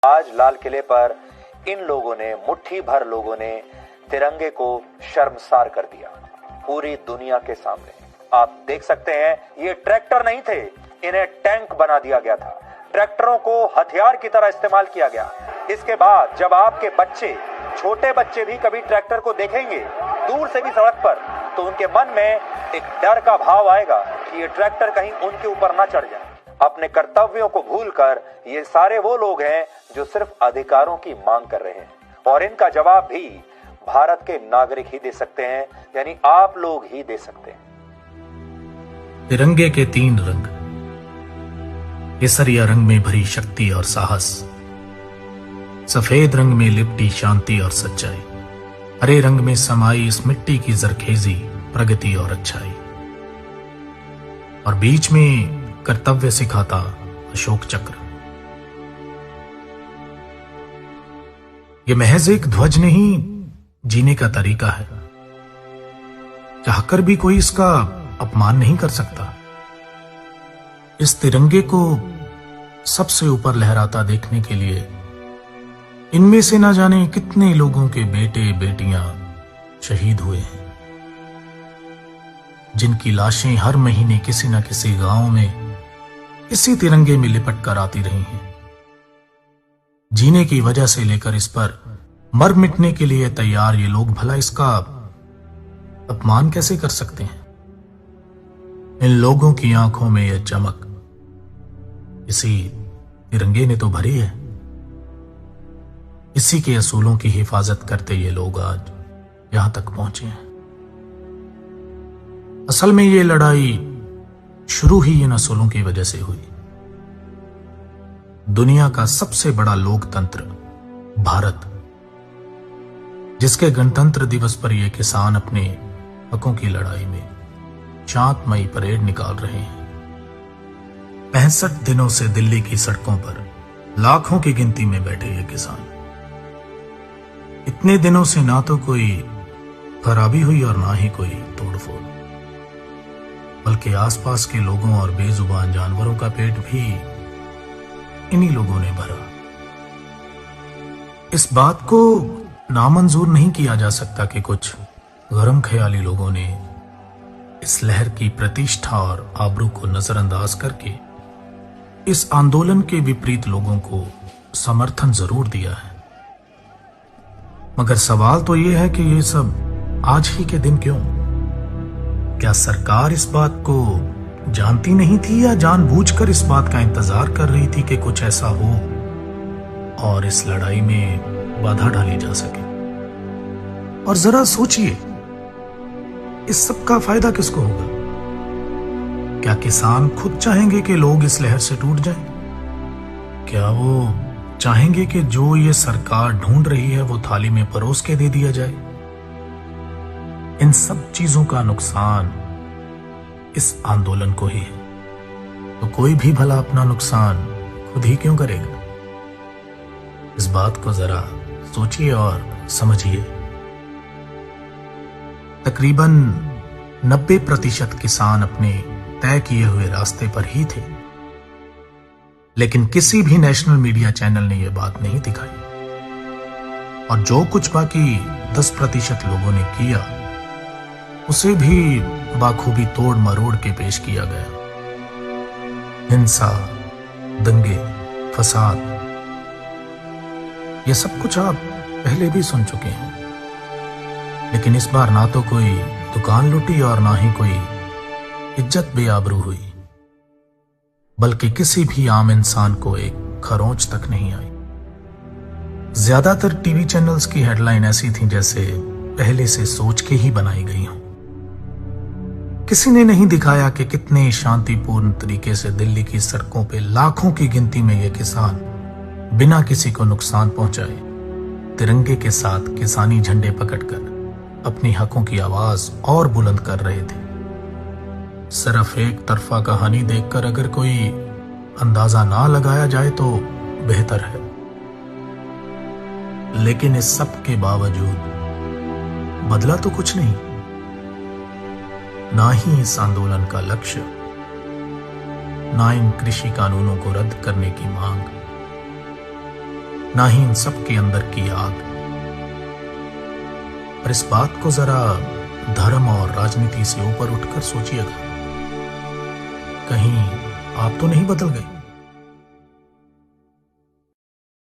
आज लाल किले पर इन लोगों ने, मुट्ठी भर लोगों ने तिरंगे को शर्मसार कर दिया पूरी दुनिया के सामने। आप देख सकते हैं, ये ट्रैक्टर नहीं थे, इन्हें टैंक बना दिया गया था। ट्रैक्टरों को हथियार की तरह इस्तेमाल किया गया। इसके बाद जब आपके बच्चे, छोटे बच्चे भी कभी ट्रैक्टर को देखेंगे दूर से भी सड़क पर, तो उनके मन में एक डर का भाव आएगा कि ये ट्रैक्टर कहीं उनके ऊपर ना चढ़ जाए। अपने कर्तव्यों को भूलकर ये सारे वो लोग हैं जो सिर्फ अधिकारों की मांग कर रहे हैं, और इनका जवाब भी भारत के नागरिक ही दे सकते हैं, यानी आप लोग ही दे सकते हैं। तिरंगे के 3 रंग, केसरिया रंग में भरी शक्ति और साहस, सफेद रंग में लिपटी शांति और सच्चाई, हरे रंग में समाई इस मिट्टी की जरखेजी, प्रगति और अच्छाई, और बीच में कर्तव्य सिखाता अशोक चक्र। यह महज एक ध्वज नहीं, जीने का तरीका है। चाहकर भी कोई इसका अपमान नहीं कर सकता। इस तिरंगे को सबसे ऊपर लहराता देखने के लिए इनमें से ना जाने कितने लोगों के बेटे बेटियां शहीद हुए हैं, जिनकी लाशें हर महीने किसी न किसी गांव में इसी तिरंगे में लिपट कर आती रही हैं। जीने की वजह से लेकर इस पर मर मिटने के लिए तैयार ये लोग भला इसका अपमान कैसे कर सकते हैं? इन लोगों की आंखों में यह चमक इसी तिरंगे ने तो भरी है। इसी के असूलों की हिफाजत करते ये लोग आज यहां तक पहुंचे हैं। असल में ये लड़ाई शुरू ही इन असूलों की वजह से हुई। दुनिया का सबसे बड़ा लोकतंत्र भारत, जिसके गणतंत्र दिवस पर ये किसान अपने हकों की लड़ाई में शांतमयी परेड निकाल रहे हैं। 65 दिनों से दिल्ली की सड़कों पर लाखों की गिनती में बैठे ये किसान। इतने दिनों से ना तो कोई खराबी हुई और ना ही कोई तोड़फोड़, बल्कि आसपास के लोगों और बेजुबान जानवरों का पेट भी इन्हीं लोगों ने भरा। इस बात को नामंजूर नहीं किया जा सकता कि कुछ गरम ख्याली लोगों ने इस लहर की प्रतिष्ठा और आबरू को नजरअंदाज करके इस आंदोलन के विपरीत लोगों को समर्थन जरूर दिया है। मगर सवाल तो यह है कि ये सब आज ही के दिन क्यों? क्या सरकार इस बात को जानती नहीं थी या जानबूझकर इस बात का इंतजार कर रही थी कि कुछ ऐसा हो और इस लड़ाई में बाधा डाली जा सके? और जरा सोचिए, इस सब का फायदा किसको होगा? क्या किसान खुद चाहेंगे कि लोग इस लहर से टूट जाएं? क्या वो चाहेंगे कि जो ये सरकार ढूंढ रही है वो थाली में परोस के दे दिया जाए? इन सब चीजों का नुकसान इस आंदोलन को ही है, तो कोई भी भला अपना नुकसान खुद ही क्यों करेगा? इस बात को जरा सोचिए और समझिए। तकरीबन 90% किसान अपने तय किए हुए रास्ते पर ही थे, लेकिन किसी भी नेशनल मीडिया चैनल ने यह बात नहीं दिखाई, और जो कुछ बाकी 10% लोगों ने किया उसे भी बाखूबी तोड़ मरोड़ के पेश किया गया। हिंसा, दंगे, फसाद, ये सब कुछ आप पहले भी सुन चुके हैं, लेकिन इस बार ना तो कोई दुकान लूटी और ना ही कोई इज्जत बेआबरू हुई, बल्कि किसी भी आम इंसान को एक खरोंच तक नहीं आई। ज्यादातर टीवी चैनल्स की हेडलाइन ऐसी थी जैसे पहले से सोच के ही बनाई गई हो। किसी ने नहीं दिखाया कि कितने शांतिपूर्ण तरीके से दिल्ली की सड़कों पे लाखों की गिनती में ये किसान बिना किसी को नुकसान पहुंचाए तिरंगे के साथ किसानी झंडे पकड़कर अपनी हकों की आवाज और बुलंद कर रहे थे। सिर्फ एक तरफा कहानी देखकर अगर कोई अंदाजा ना लगाया जाए तो बेहतर है, लेकिन इस सब के बावजूद बदला तो कुछ नहीं। ना ही इस आंदोलन का लक्ष्य, ना इन कृषि कानूनों को रद्द करने की मांग, ना ही इन सब के अंदर की आग। पर इस बात को जरा धर्म और राजनीति से ऊपर उठकर सोचिएगा, कहीं आप तो नहीं बदल गए।